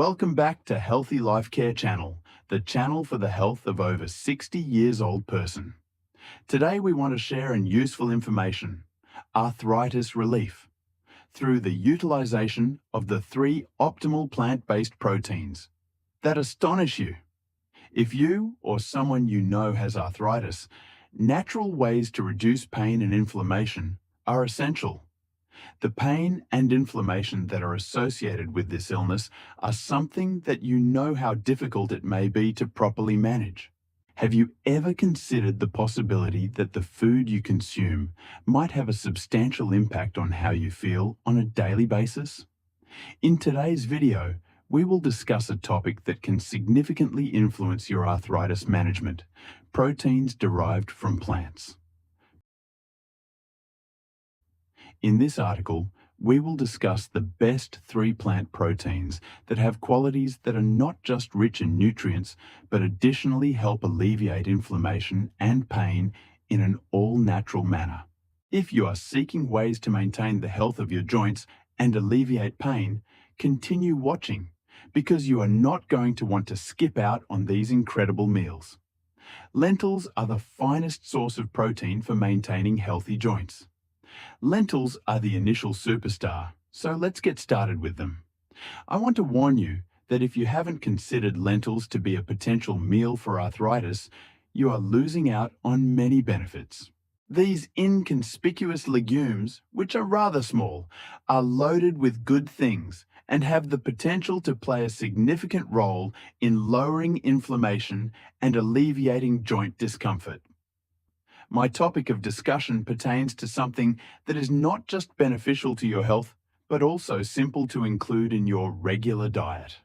Welcome back to Healthy Life Care Channel, the channel for the health of over 60 years old person. Today we want to share useful information, arthritis relief, through the utilization of the 3 optimal plant-based proteins that astonish you. If you or someone you know has arthritis, natural ways to reduce pain and inflammation are essential. The pain and inflammation that are associated with this illness are something that you know how difficult it may be to properly manage. Have you ever considered the possibility that the food you consume might have a substantial impact on how you feel on a daily basis? In today's video, we will discuss a topic that can significantly influence your arthritis management: proteins derived from plants. In this article, we will discuss the best 3 plant proteins that have qualities that are not just rich in nutrients, but additionally help alleviate inflammation and pain in an all-natural manner. If you are seeking ways to maintain the health of your joints and alleviate pain, continue watching, because you are not going to want to skip out on these incredible meals. Lentils are the finest source of protein for maintaining healthy joints. Lentils are the initial superstar, so let's get started with them. I want to warn you that if you haven't considered lentils to be a potential meal for arthritis, you are losing out on many benefits. These inconspicuous legumes, which are rather small, are loaded with good things and have the potential to play a significant role in lowering inflammation and alleviating joint discomfort. My topic of discussion pertains to something that is not just beneficial to your health, but also simple to include in your regular diet.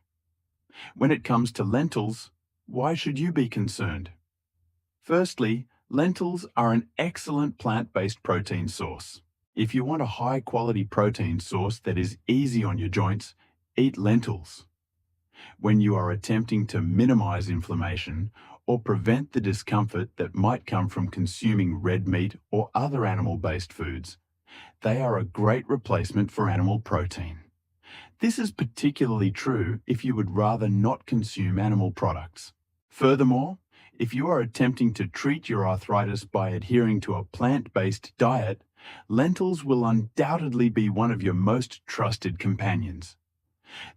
When it comes to lentils, why should you be concerned? Firstly, lentils are an excellent plant-based protein source. If you want a high-quality protein source that is easy on your joints, eat lentils. When you are attempting to minimize inflammation or prevent the discomfort that might come from consuming red meat or other animal-based foods, they are a great replacement for animal protein. This is particularly true if you would rather not consume animal products. Furthermore, if you are attempting to treat your arthritis by adhering to a plant-based diet, lentils will undoubtedly be one of your most trusted companions.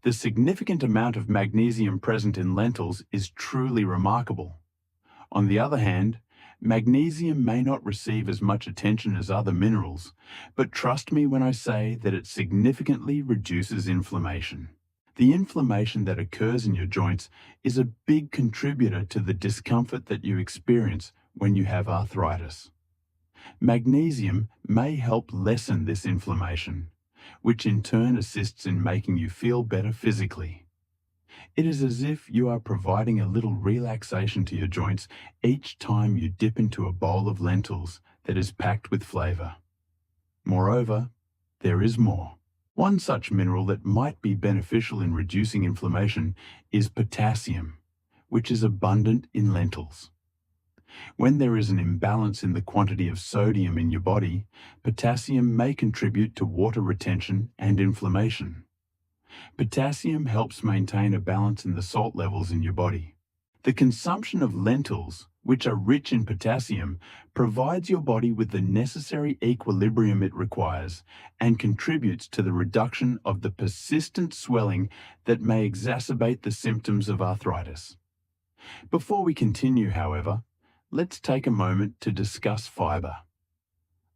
The significant amount of magnesium present in lentils is truly remarkable. On the other hand, magnesium may not receive as much attention as other minerals, but trust me when I say that it significantly reduces inflammation. The inflammation that occurs in your joints is a big contributor to the discomfort that you experience when you have arthritis. Magnesium may help lessen this inflammation, which in turn assists in making you feel better physically. It is as if you are providing a little relaxation to your joints each time you dip into a bowl of lentils that is packed with flavor. Moreover, there is more. One such mineral that might be beneficial in reducing inflammation is potassium, which is abundant in lentils. When there is an imbalance in the quantity of sodium in your body, potassium may contribute to water retention and inflammation. Potassium helps maintain a balance in the salt levels in your body. The consumption of lentils, which are rich in potassium, provides your body with the necessary equilibrium it requires and contributes to the reduction of the persistent swelling that may exacerbate the symptoms of arthritis. Before we continue, however, let's take a moment to discuss fiber.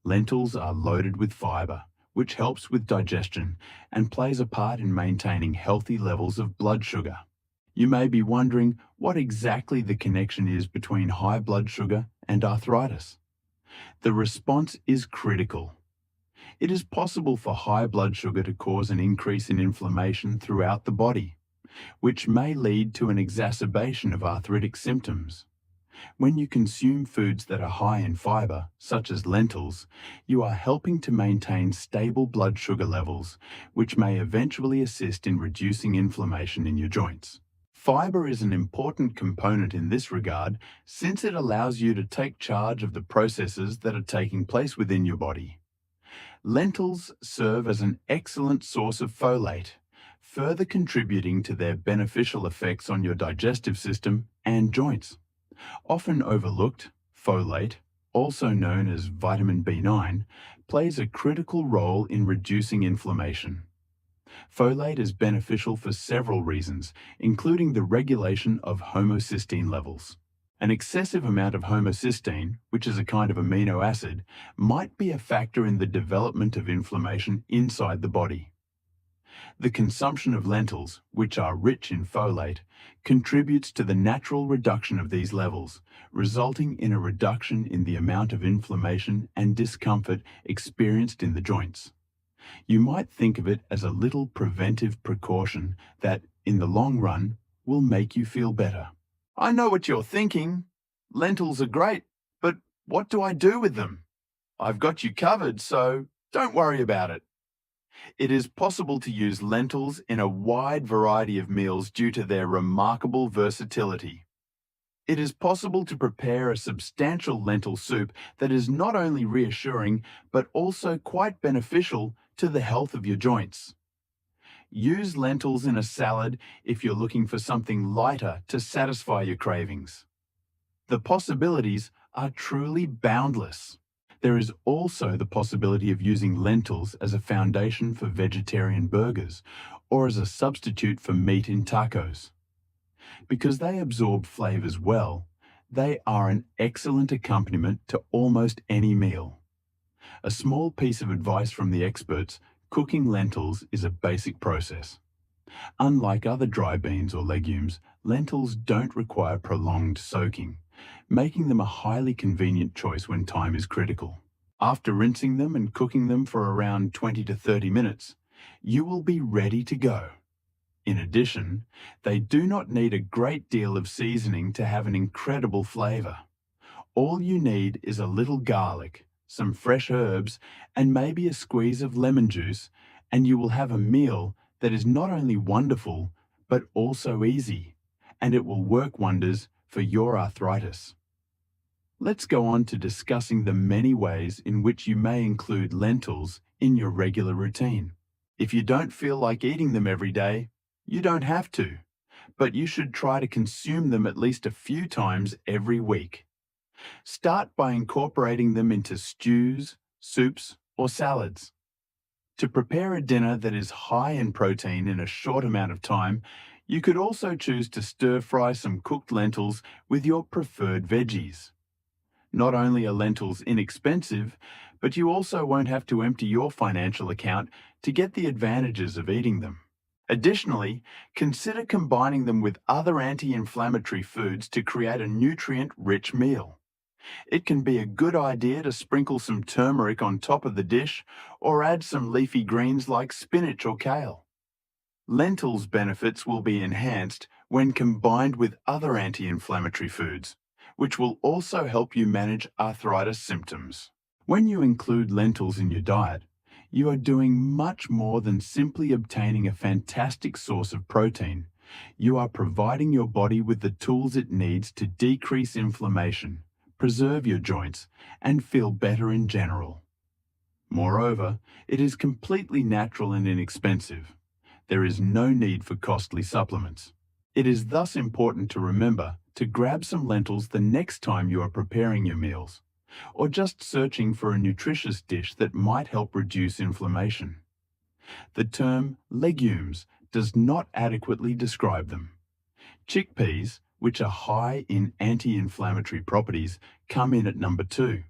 Lentils are loaded with fiber, which helps with digestion and plays a part in maintaining healthy levels of blood sugar. You may be wondering what exactly the connection is between high blood sugar and arthritis. The response is critical. It is possible for high blood sugar to cause an increase in inflammation throughout the body, which may lead to an exacerbation of arthritic symptoms. When you consume foods that are high in fiber, such as lentils, you are helping to maintain stable blood sugar levels, which may eventually assist in reducing inflammation in your joints. Fiber is an important component in this regard, since it allows you to take charge of the processes that are taking place within your body. Lentils serve as an excellent source of folate. further contributing to their beneficial effects on your digestive system and joints. Often overlooked, folate, also known as vitamin B9, plays a critical role in reducing inflammation. Folate is beneficial for several reasons, including the regulation of homocysteine levels. An excessive amount of homocysteine, which is a kind of amino acid, might be a factor in the development of inflammation inside the body. The consumption of lentils, which are rich in folate, contributes to the natural reduction of these levels, resulting in a reduction in the amount of inflammation and discomfort experienced in the joints. You might think of it as a little preventive precaution that, in the long run, will make you feel better. I know what you're thinking. Lentils are great, but what do I do with them? I've got you covered, so don't worry about it. It is possible to use lentils in a wide variety of meals due to their remarkable versatility. It is possible to prepare a substantial lentil soup that is not only reassuring, but also quite beneficial to the health of your joints. Use lentils in a salad if you're looking for something lighter to satisfy your cravings. The possibilities are truly boundless. There is also the possibility of using lentils as a foundation for vegetarian burgers or as a substitute for meat in tacos. Because they absorb flavors well, they are an excellent accompaniment to almost any meal. A small piece of advice from the experts: cooking lentils is a basic process. Unlike other dry beans or legumes, lentils don't require prolonged soaking, making them a highly convenient choice when time is critical. After rinsing them and cooking them for around 20 to 30 minutes, you will be ready to go. In addition, they do not need a great deal of seasoning to have an incredible flavor. All you need is a little garlic, some fresh herbs, and maybe a squeeze of lemon juice, and you will have a meal that is not only wonderful, but also easy, and it will work wonders for your arthritis. Let's go on to discussing the many ways in which you may include lentils in your regular routine. If you don't feel like eating them every day, you don't have to, but you should try to consume them at least a few times every week. Start by incorporating them into stews, soups, or salads. To prepare a dinner that is high in protein in a short amount of time, you could also choose to stir-fry some cooked lentils with your preferred veggies. Not only are lentils inexpensive, but you also won't have to empty your financial account to get the advantages of eating them. Additionally, consider combining them with other anti-inflammatory foods to create a nutrient-rich meal. It can be a good idea to sprinkle some turmeric on top of the dish or add some leafy greens like spinach or kale. Lentils' benefits will be enhanced when combined with other anti-inflammatory foods, which will also help you manage arthritis symptoms. When you include lentils in your diet, you are doing much more than simply obtaining a fantastic source of protein. You are providing your body with the tools it needs to decrease inflammation, preserve your joints, and feel better in general. Moreover, it is completely natural and inexpensive. There is no need for costly supplements. It is thus important to remember to grab some lentils the next time you are preparing your meals, or just searching for a nutritious dish that might help reduce inflammation. The term legumes does not adequately describe them. Chickpeas, which are high in anti-inflammatory properties, come in at number 2.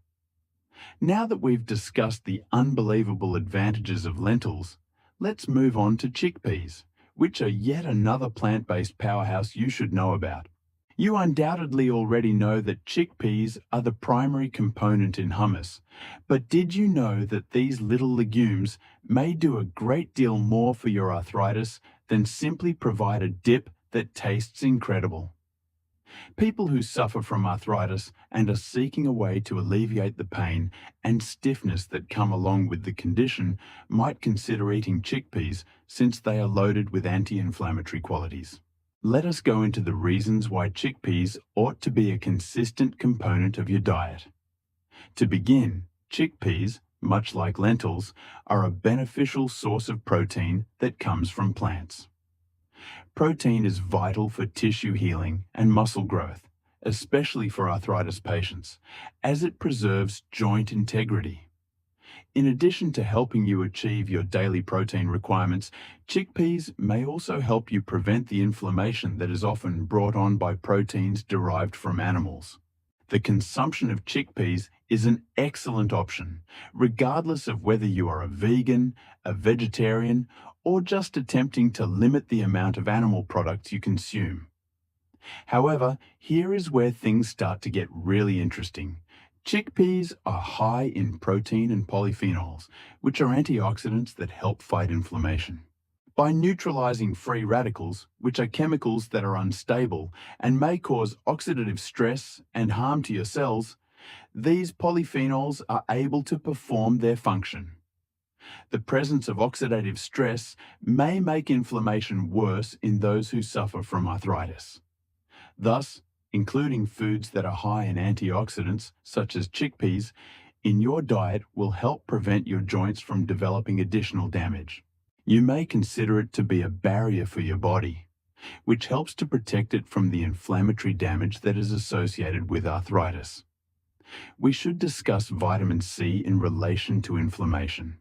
Now that we've discussed the unbelievable advantages of lentils, let's move on to chickpeas, which are yet another plant-based powerhouse you should know about. You undoubtedly already know that chickpeas are the primary component in hummus, but did you know that these little legumes may do a great deal more for your arthritis than simply provide a dip that tastes incredible? People who suffer from arthritis and are seeking a way to alleviate the pain and stiffness that come along with the condition might consider eating chickpeas since they are loaded with anti-inflammatory qualities. Let us go into the reasons why chickpeas ought to be a consistent component of your diet. To begin, chickpeas, much like lentils, are a beneficial source of protein that comes from plants. Protein is vital for tissue healing and muscle growth, especially for arthritis patients, as it preserves joint integrity. In addition to helping you achieve your daily protein requirements, chickpeas may also help you prevent the inflammation that is often brought on by proteins derived from animals. The consumption of chickpeas is an excellent option, regardless of whether you are a vegan, a vegetarian, or just attempting to limit the amount of animal products you consume. However, here is where things start to get really interesting. Chickpeas are high in protein and polyphenols, which are antioxidants that help fight inflammation. By neutralizing free radicals, which are chemicals that are unstable and may cause oxidative stress and harm to your cells, these polyphenols are able to perform their function. The presence of oxidative stress may make inflammation worse in those who suffer from arthritis. Thus, including foods that are high in antioxidants, such as chickpeas, in your diet will help prevent your joints from developing additional damage. You may consider it to be a barrier for your body, which helps to protect it from the inflammatory damage that is associated with arthritis. We should discuss vitamin C in relation to inflammation.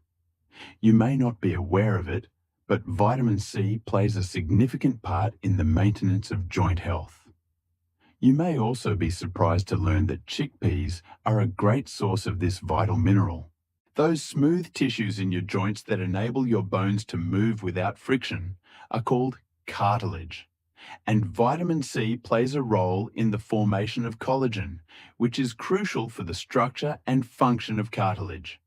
You may not be aware of it, but vitamin C plays a significant part in the maintenance of joint health. You may also be surprised to learn that chickpeas are a great source of this vital mineral. Those smooth tissues in your joints that enable your bones to move without friction are called cartilage. And vitamin C plays a role in the formation of collagen, which is crucial for the structure and function of cartilage.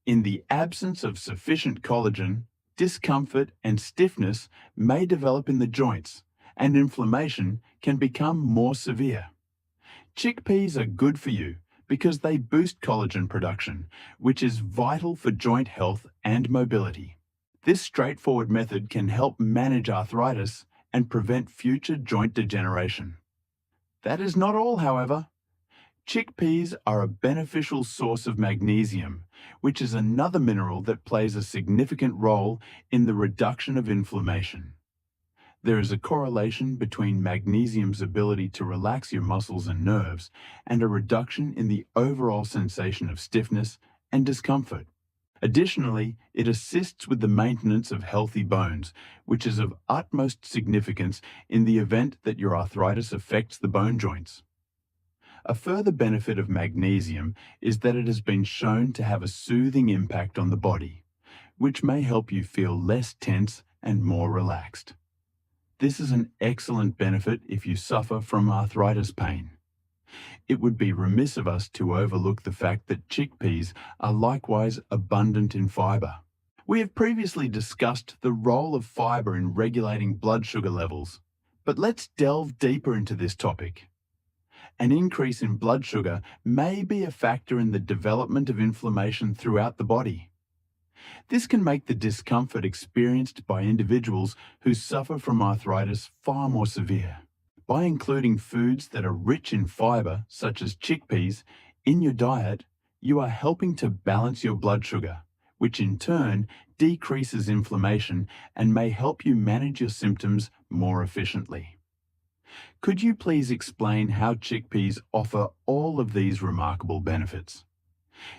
In the absence of sufficient collagen, discomfort and stiffness may develop in the joints, and inflammation can become more severe. Chickpeas are good for you because they boost collagen production, which is vital for joint health and mobility. This straightforward method can help manage arthritis and prevent future joint degeneration. That is not all, however. Chickpeas are a beneficial source of magnesium, which is another mineral that plays a significant role in the reduction of inflammation. There is a correlation between magnesium's ability to relax your muscles and nerves and a reduction in the overall sensation of stiffness and discomfort. Additionally, it assists with the maintenance of healthy bones, which is of utmost significance in the event that your arthritis affects the bone joints. A further benefit of magnesium is that it has been shown to have a soothing impact on the body, which may help you feel less tense and more relaxed. This is an excellent benefit if you suffer from arthritis pain. It would be remiss of us to overlook the fact that chickpeas are likewise abundant in fiber. We have previously discussed the role of fiber in regulating blood sugar levels, but let's delve deeper into this topic. An increase in blood sugar may be a factor in the development of inflammation throughout the body. This can make the discomfort experienced by individuals who suffer from arthritis far more severe. By including foods that are rich in fiber, such as chickpeas, in your diet, you are helping to balance your blood sugar, which in turn decreases inflammation and may help you manage your symptoms more efficiently. Could you please explain how chickpeas offer all of these remarkable benefits?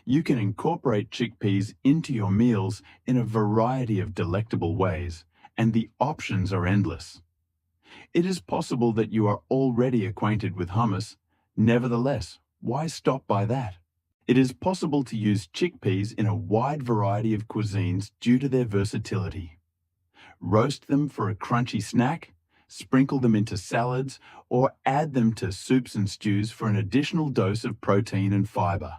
You can incorporate chickpeas into your meals in a variety of delectable ways, and the options are endless. It is possible that you are already acquainted with hummus. Nevertheless, why stop by that? It is possible to use chickpeas in a wide variety of cuisines due to their versatility. Roast them for a crunchy snack, sprinkle them into salads, or add them to soups and stews for an additional dose of protein and fiber.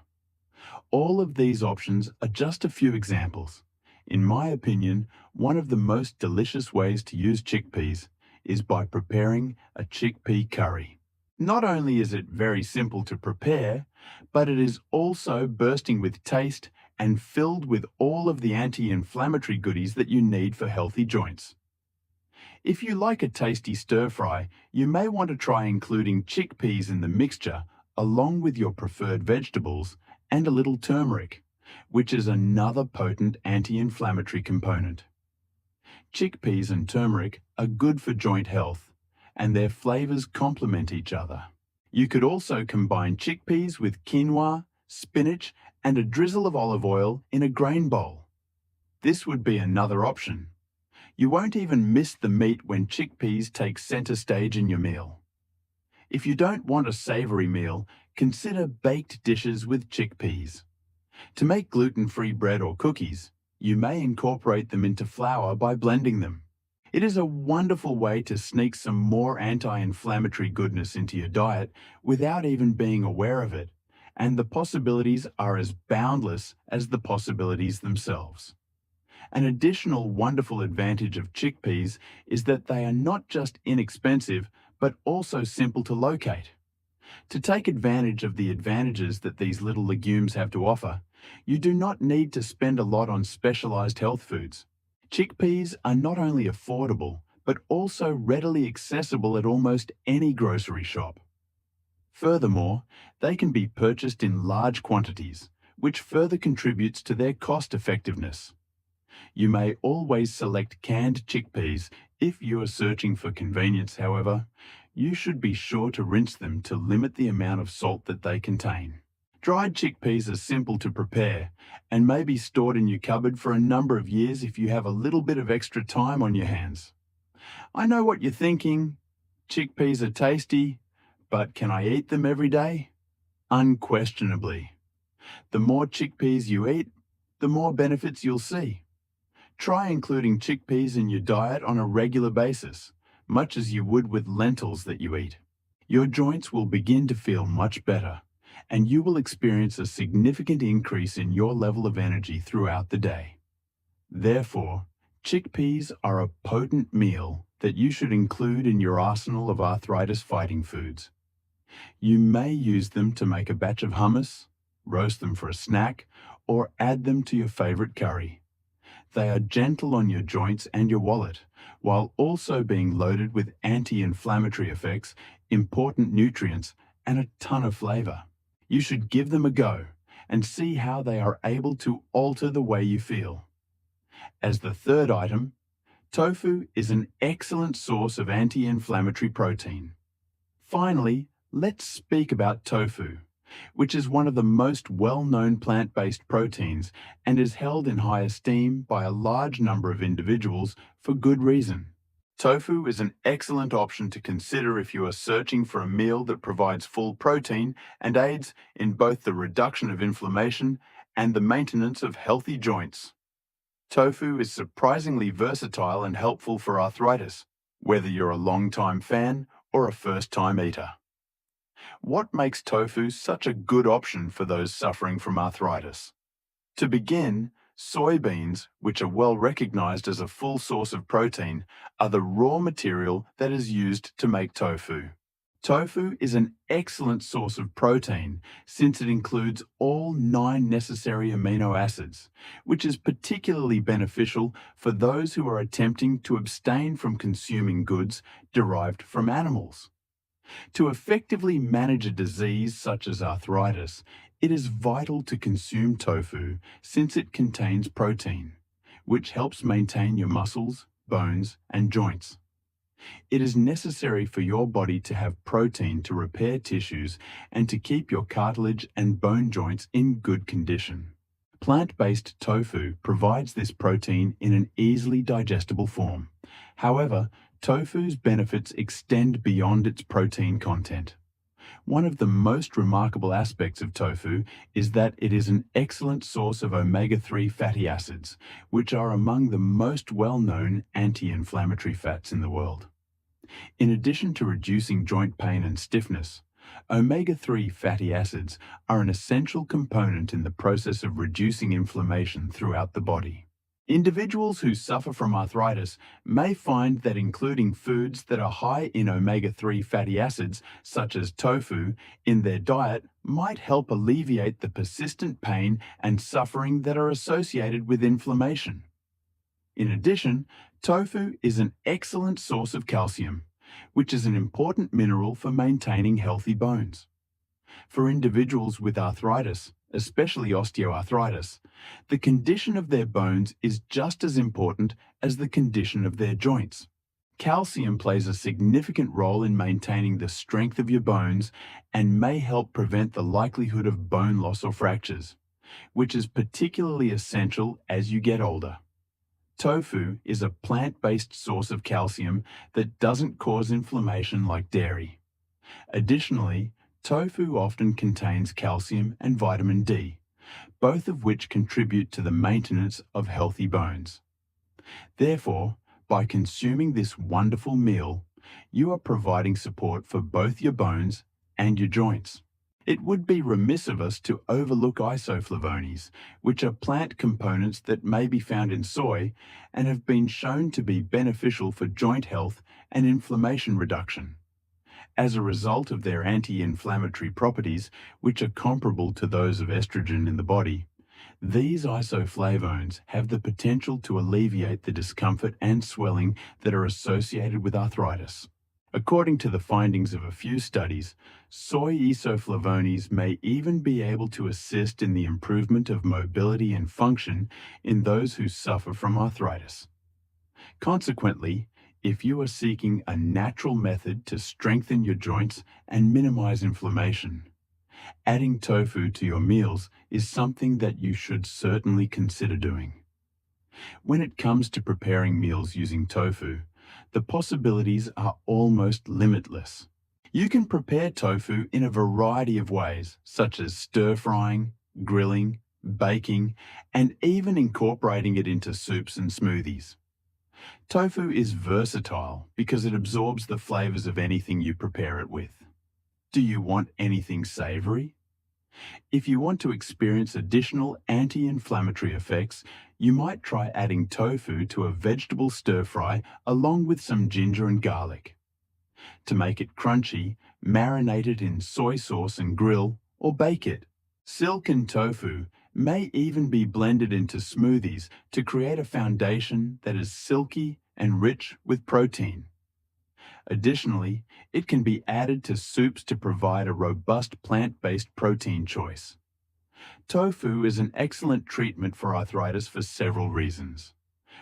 All of these options are just a few examples. In my opinion, one of the most delicious ways to use chickpeas is by preparing a chickpea curry. Not only is it very simple to prepare, but it is also bursting with taste and filled with all of the anti-inflammatory goodies that you need for healthy joints. If you like a tasty stir-fry, you may want to try including chickpeas in the mixture along with your preferred vegetables and a little turmeric, which is another potent anti-inflammatory component. Chickpeas and turmeric are good for joint health, and their flavors complement each other. You could also combine chickpeas with quinoa, spinach, and a drizzle of olive oil in a grain bowl. This would be another option. You won't even miss the meat when chickpeas take center stage in your meal. If you don't want a savory meal, consider baked dishes with chickpeas. To make gluten-free bread or cookies, you may incorporate them into flour by blending them. It is a wonderful way to sneak some more anti-inflammatory goodness into your diet without even being aware of it, and the possibilities are as boundless as the possibilities themselves. An additional wonderful advantage of chickpeas is that they are not just inexpensive, but also simple to locate. To take advantage of the advantages that these little legumes have to offer, you do not need to spend a lot on specialized health foods. Chickpeas are not only affordable, but also readily accessible at almost any grocery shop. Furthermore, they can be purchased in large quantities, which further contributes to their cost effectiveness. You may always select canned chickpeas if you are searching for convenience, however. You should be sure to rinse them to limit the amount of salt that they contain. Dried chickpeas are simple to prepare and may be stored in your cupboard for a number of years if you have a little bit of extra time on your hands. I know what you're thinking. Chickpeas are tasty, but can I eat them every day? Unquestionably. The more chickpeas you eat, the more benefits you'll see. Try including chickpeas in your diet on a regular basis, much as you would with lentils that you eat. Your joints will begin to feel much better, and you will experience a significant increase in your level of energy throughout the day. Therefore, chickpeas are a potent meal that you should include in your arsenal of arthritis fighting foods. You may use them to make a batch of hummus, roast them for a snack, or add them to your favorite curry. They are gentle on your joints and your wallet, while also being loaded with anti-inflammatory effects, important nutrients, and a ton of flavor. You should give them a go and see how they are able to alter the way you feel. As the third item, tofu is an excellent source of anti-inflammatory protein. Finally, let's speak about tofu, which is one of the most well-known plant-based proteins and is held in high esteem by a large number of individuals for good reason. Tofu is an excellent option to consider if you are searching for a meal that provides full protein and aids in both the reduction of inflammation and the maintenance of healthy joints. Tofu is surprisingly versatile and helpful for arthritis, whether you're a long-time fan or a first-time eater. What makes tofu such a good option for those suffering from arthritis? To begin, soybeans, which are well recognized as a full source of protein, are the raw material that is used to make tofu. Tofu is an excellent source of protein since it includes all 9 necessary amino acids, which is particularly beneficial for those who are attempting to abstain from consuming goods derived from animals. To effectively manage a disease such as arthritis, it is vital to consume tofu since it contains protein, which helps maintain your muscles, bones, and joints. It is necessary for your body to have protein to repair tissues and to keep your cartilage and bone joints in good condition. Plant-based tofu provides this protein in an easily digestible form. However, tofu's benefits extend beyond its protein content. One of the most remarkable aspects of tofu is that it is an excellent source of omega-3 fatty acids, which are among the most well-known anti-inflammatory fats in the world. In addition to reducing joint pain and stiffness, omega-3 fatty acids are an essential component in the process of reducing inflammation throughout the body. Individuals who suffer from arthritis may find that including foods that are high in omega-3 fatty acids, such as tofu, in their diet might help alleviate the persistent pain and suffering that are associated with inflammation. In addition, tofu is an excellent source of calcium, which is an important mineral for maintaining healthy bones. For individuals with arthritis, especially osteoarthritis, the condition of their bones is just as important as the condition of their joints. Calcium plays a significant role in maintaining the strength of your bones and may help prevent the likelihood of bone loss or fractures, which is particularly essential as you get older. Tofu is a plant-based source of calcium that doesn't cause inflammation like dairy. Additionally, tofu often contains calcium and vitamin D, both of which contribute to the maintenance of healthy bones. Therefore, by consuming this wonderful meal, you are providing support for both your bones and your joints. It would be remiss of us to overlook isoflavones, which are plant components that may be found in soy and have been shown to be beneficial for joint health and inflammation reduction. As a result of their anti-inflammatory properties, which are comparable to those of estrogen in the body, these isoflavones have the potential to alleviate the discomfort and swelling that are associated with arthritis. According to the findings of a few studies, soy isoflavones may even be able to assist in the improvement of mobility and function in those who suffer from arthritis. Consequently, if you are seeking a natural method to strengthen your joints and minimize inflammation, adding tofu to your meals is something that you should certainly consider doing. When it comes to preparing meals using tofu, the possibilities are almost limitless. You can prepare tofu in a variety of ways, such as stir-frying, grilling, baking, and even incorporating it into soups and smoothies. Tofu is versatile because it absorbs the flavors of anything you prepare it with. Do you want anything savory? If you want to experience additional anti-inflammatory effects, you might try adding tofu to a vegetable stir-fry along with some ginger and garlic. To make it crunchy, marinate it in soy sauce and grill or bake it. Silken tofu may even be blended into smoothies to create a foundation that is silky and rich with protein. Additionally, it can be added to soups to provide a robust plant-based protein choice. Tofu is an excellent treatment for arthritis for several reasons,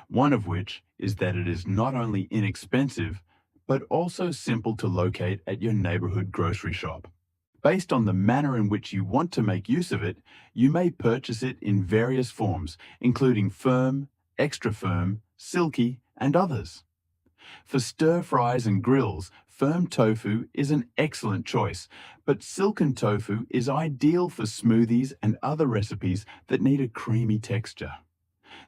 one of which is that it is not only inexpensive, but also simple to locate at your neighborhood grocery shop. Based on the manner in which you want to make use of it, you may purchase it in various forms, including firm, extra firm, silky, and others. For stir-fries and grills, firm tofu is an excellent choice, but silken tofu is ideal for smoothies and other recipes that need a creamy texture.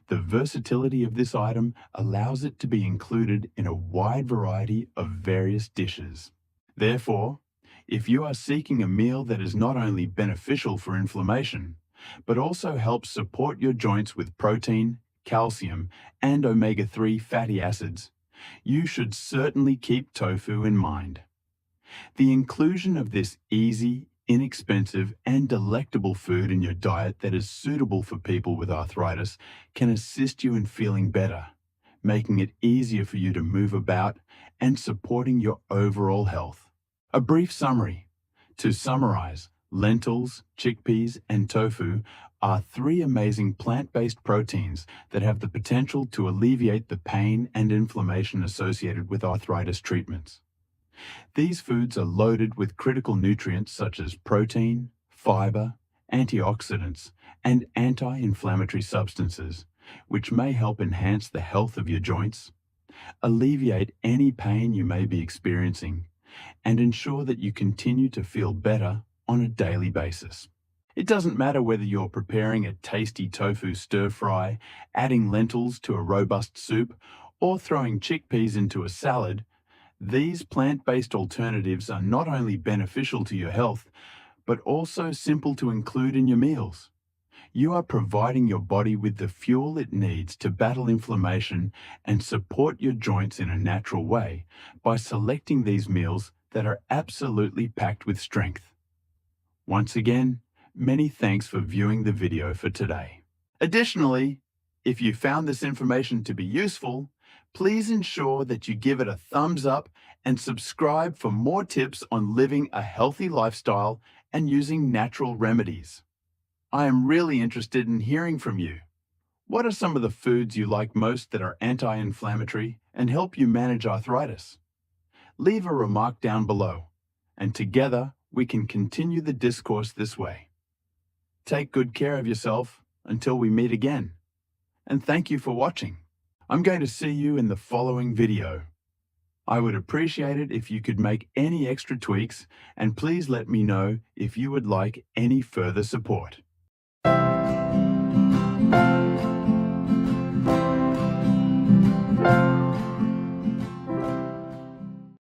The versatility of this item allows it to be included in a wide variety of various dishes. Therefore, if you are seeking a meal that is not only beneficial for inflammation, but also helps support your joints with protein, calcium, and omega-3 fatty acids, you should certainly keep tofu in mind. The inclusion of this easy, inexpensive, and delectable food in your diet that is suitable for people with arthritis can assist you in feeling better, making it easier for you to move about and supporting your overall health. A brief summary. To summarize, lentils, chickpeas, and tofu are three amazing plant-based proteins that have the potential to alleviate the pain and inflammation associated with arthritis treatments. These foods are loaded with critical nutrients such as protein, fiber, antioxidants, and anti-inflammatory substances, which may help enhance the health of your joints, alleviate any pain you may be experiencing, and ensure that you continue to feel better on a daily basis. It doesn't matter whether you're preparing a tasty tofu stir-fry, adding lentils to a robust soup, or throwing chickpeas into a salad. These plant-based alternatives are not only beneficial to your health, but also simple to include in your meals. You are providing your body with the fuel it needs to battle inflammation and support your joints in a natural way by selecting these meals that are absolutely packed with strength. Once again, many thanks for viewing the video for today. Additionally, if you found this information to be useful, please ensure that you give it a thumbs up and subscribe for more tips on living a healthy lifestyle and using natural remedies. I am really interested in hearing from you. What are some of the foods you like most that are anti-inflammatory and help you manage arthritis? Leave a remark down below, and together we can continue the discourse this way. Take good care of yourself until we meet again, and thank you for watching. I'm going to see you in the following video. I would appreciate it if you could make any extra tweaks, and please let me know if you would like any further support.